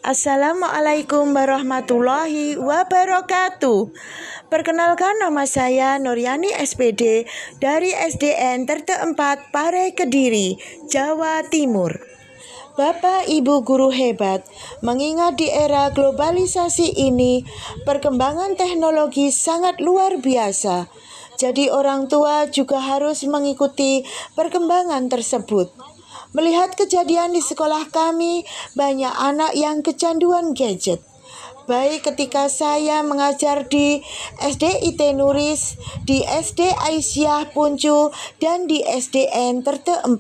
Assalamualaikum warahmatullahi wabarakatuh. Perkenalkan, nama saya Nuryani SPD dari SDN Terte 4 Pare Kediri, Jawa Timur. Bapak Ibu guru hebat, mengingat di era globalisasi ini perkembangan teknologi sangat luar biasa. Jadi orang tua juga harus mengikuti perkembangan tersebut. Melihat kejadian di sekolah kami, banyak anak yang kecanduan gadget. Baik ketika saya mengajar di SD IT Nuris, di SD Aisyah Puncu, dan di SDN Terte 4.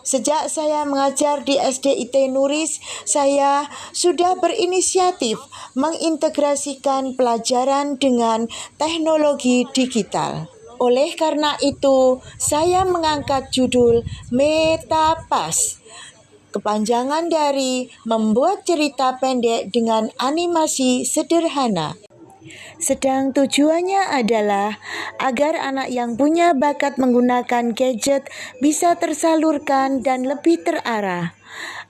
Sejak saya mengajar di SD IT Nuris, saya sudah berinisiatif mengintegrasikan pelajaran dengan teknologi digital. Oleh karena itu, saya mengangkat judul Metapas, kepanjangan dari membuat cerita pendek dengan animasi sederhana. Sedang tujuannya adalah agar anak yang punya bakat menggunakan gadget bisa tersalurkan dan lebih terarah.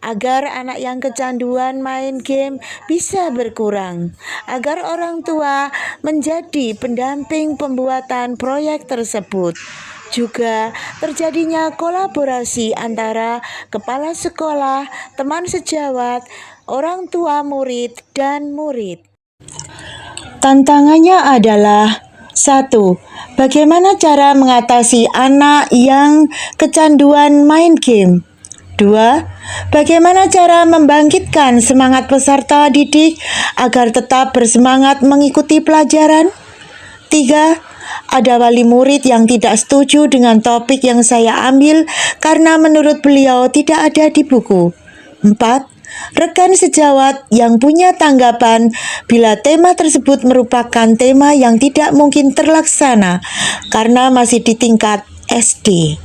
Agar anak yang kecanduan main game bisa berkurang. Agar orang tua menjadi pendamping pembuatan proyek tersebut. Juga terjadinya kolaborasi antara kepala sekolah, teman sejawat, orang tua murid, dan murid. Tantangannya adalah 1. Bagaimana cara mengatasi anak yang kecanduan main game? 2. Bagaimana cara membangkitkan semangat peserta didik agar tetap bersemangat mengikuti pelajaran? 3. Ada wali murid yang tidak setuju dengan topik yang saya ambil karena menurut beliau tidak ada di buku. 4. Rekan sejawat yang punya tanggapan bila tema tersebut merupakan tema yang tidak mungkin terlaksana karena masih di tingkat SD.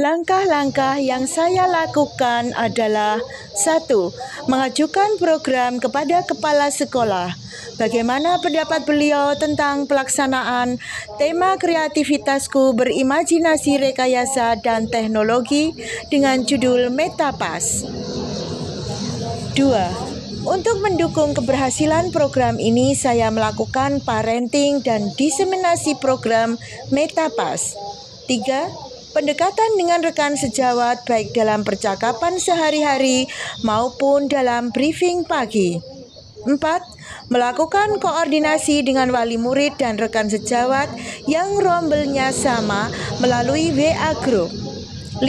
Langkah-langkah yang saya lakukan adalah 1. Mengajukan program kepada kepala sekolah. Bagaimana pendapat beliau tentang pelaksanaan tema kreativitasku berimajinasi rekayasa dan teknologi dengan judul Metapas. 2. Untuk mendukung keberhasilan program ini, saya melakukan parenting dan diseminasi program Metapas. 3. Pendekatan dengan rekan sejawat baik dalam percakapan sehari-hari maupun dalam briefing pagi. 4. Melakukan koordinasi dengan wali murid dan rekan sejawat yang rombelnya sama melalui WA Group. 5.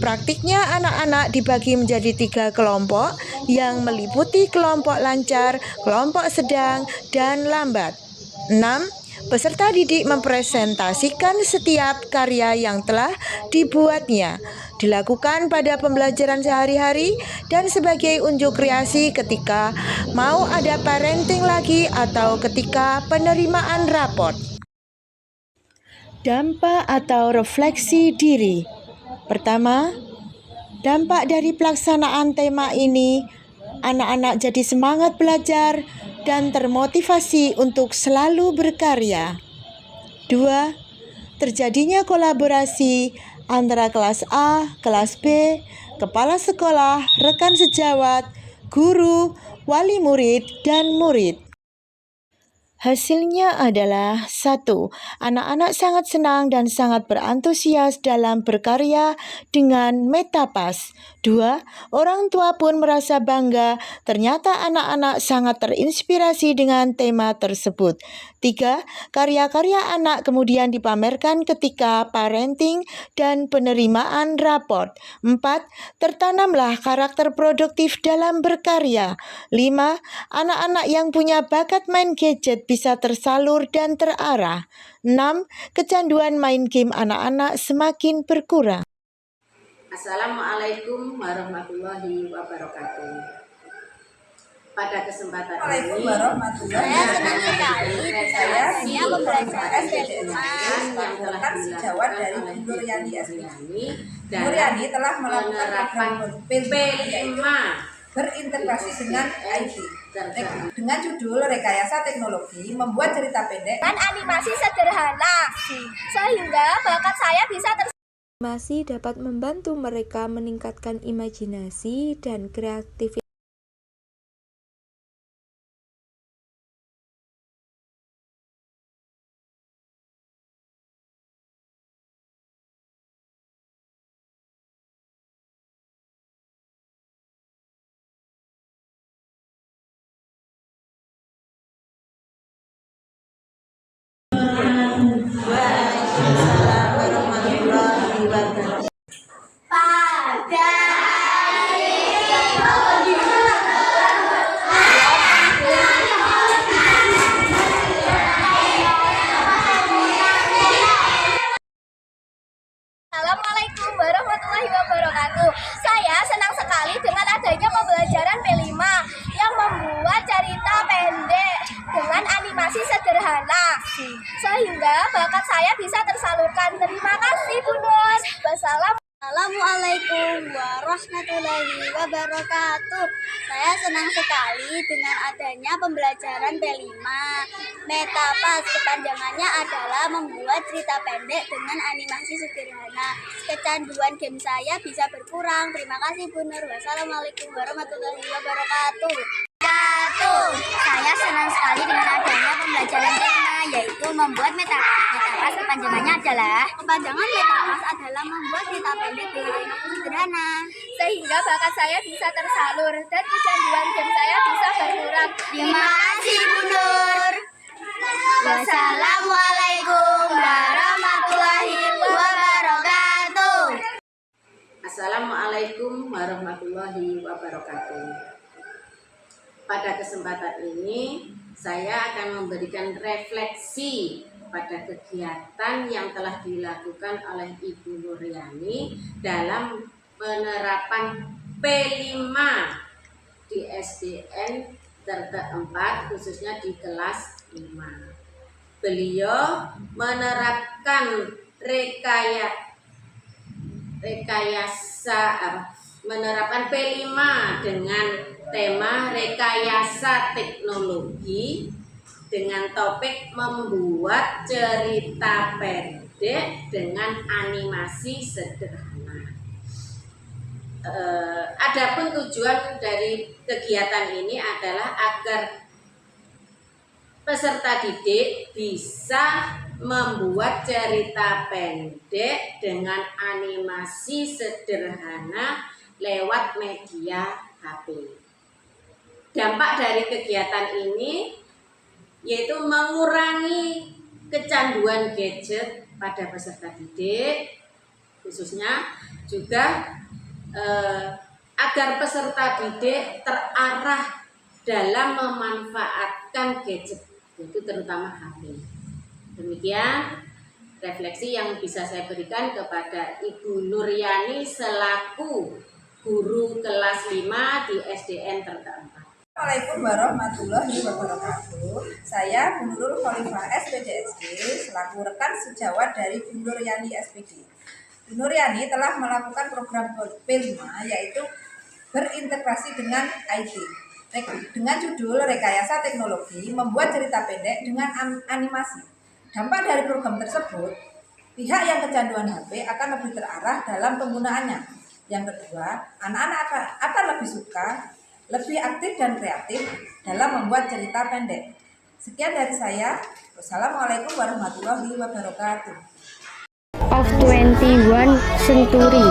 Praktiknya anak-anak dibagi menjadi 3 kelompok yang meliputi kelompok lancar, kelompok sedang, dan lambat. 6. Peserta didik mempresentasikan setiap karya yang telah dibuatnya, dilakukan pada pembelajaran sehari-hari dan sebagai unjuk kreasi ketika mau ada parenting lagi atau ketika penerimaan raport. Dampak atau refleksi diri. Pertama, dampak dari pelaksanaan tema ini, anak-anak jadi semangat belajar dan termotivasi untuk selalu berkarya. 2. Terjadinya kolaborasi antara kelas A, kelas B, kepala sekolah, rekan sejawat, guru, wali murid, dan murid. Hasilnya adalah 1. Anak-anak sangat senang dan sangat berantusias dalam berkarya dengan Metapas. 2. Orang tua pun merasa bangga ternyata anak-anak sangat terinspirasi dengan tema tersebut. 3. Karya-karya anak kemudian dipamerkan ketika parenting dan penerimaan raport. 4. Tertanamlah karakter produktif dalam berkarya. 5. Anak-anak yang punya bakat main gadget bisa tersalur dan terarah. 6. Kecanduan main game anak-anak semakin berkurang. Assalamualaikum warahmatullahi wabarakatuh. Pada kesempatan ini saya membelajar SDN yang sejawat dari Bu Nuryani SPD. Nuryani telah melakukan program P5 berintegrasi dengan IT dengan judul Rekayasa Teknologi Membuat Cerita Pendek dan Animasi Sederhana, sehingga bakat saya bisa Animasi dapat membantu mereka meningkatkan imajinasi dan kreativitas. Waalaikumsalam warahmatullahi wabarakatuh. Assalamualaikum warahmatullahi wabarakatuh. Saya senang sekali dengan adanya pembelajaran P5 yang membuat cerita pendek dengan animasi sederhana, sehingga bakat saya bisa tersalurkan. Terima kasih Bu Nur. Assalamualaikum warahmatullahi wabarakatuh. Saya senang sekali dengan adanya pembelajaran P5. Metapas kepanjangannya adalah membuat cerita pendek dengan animasi sederhana. Kecanduan game saya bisa berkurang. Terima kasih Bu Nur. Wassalamualaikum warahmatullahi wabarakatuh. Saya senang sekali dengan adanya pembelajaran P5, yaitu membuat metapas. Metapas kepanjangannya adalah membuat cerita pendek dengan animasi sederhana, Sehingga bakat saya bisa tersalur dan kecanduan game saya bisa berkurang. Terima kasih Bu Nur. Wassalamualaikum warahmatullahi wabarakatuh. Assalamualaikum warahmatullahi wabarakatuh. Pada kesempatan ini saya akan memberikan refleksi pada kegiatan yang telah dilakukan oleh Ibu Nuryani dalam penerapan P5 di SDN Tirta 4, khususnya di kelas 5. Beliau menerapkan menerapkan P5 dengan tema rekayasa teknologi dengan topik membuat cerita pendek dengan animasi sederhana. Adapun tujuan dari kegiatan ini adalah agar peserta didik bisa membuat cerita pendek dengan animasi sederhana lewat media HP. Dampak dari kegiatan ini yaitu mengurangi kecanduan gadget pada peserta didik, khususnya juga agar peserta didik terarah dalam memanfaatkan gadget, yaitu terutama HP. Demikian refleksi yang bisa saya berikan kepada Ibu Nuryani selaku guru kelas 5 di SDN Tirta 4. Assalamualaikum warahmatullahi wabarakatuh. Saya Bu Nurul Khalifah SPDSD selaku rekan sejawat dari Bu Nuryani SPD. Bu Nuryani telah melakukan program P5 yaitu berintegrasi dengan IT dengan judul Rekayasa Teknologi Membuat Cerita Pendek dengan Animasi. Dampak dari program tersebut, pihak yang kecanduan HP akan lebih terarah dalam penggunaannya. Yang kedua, anak-anak akan lebih suka, lebih aktif dan kreatif dalam membuat cerita pendek. Sekian dari saya. Wassalamualaikum warahmatullahi wabarakatuh. Of 21 century.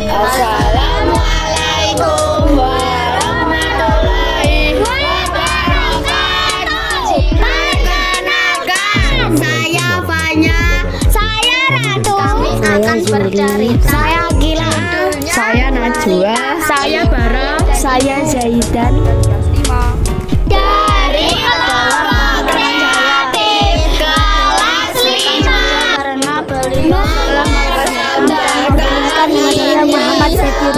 Assalamualaikum warahmatullahi wabarakatuh. Perkenalkan, saya Fanya, saya Ratu. Kami akan bercerita. Saya Gila, saya Najwa, saya Bara, saya Zaidan. Dari kelompok kreatif kelas 5. Karena beliau telah memperkenalkan saya Muhammad Zakir.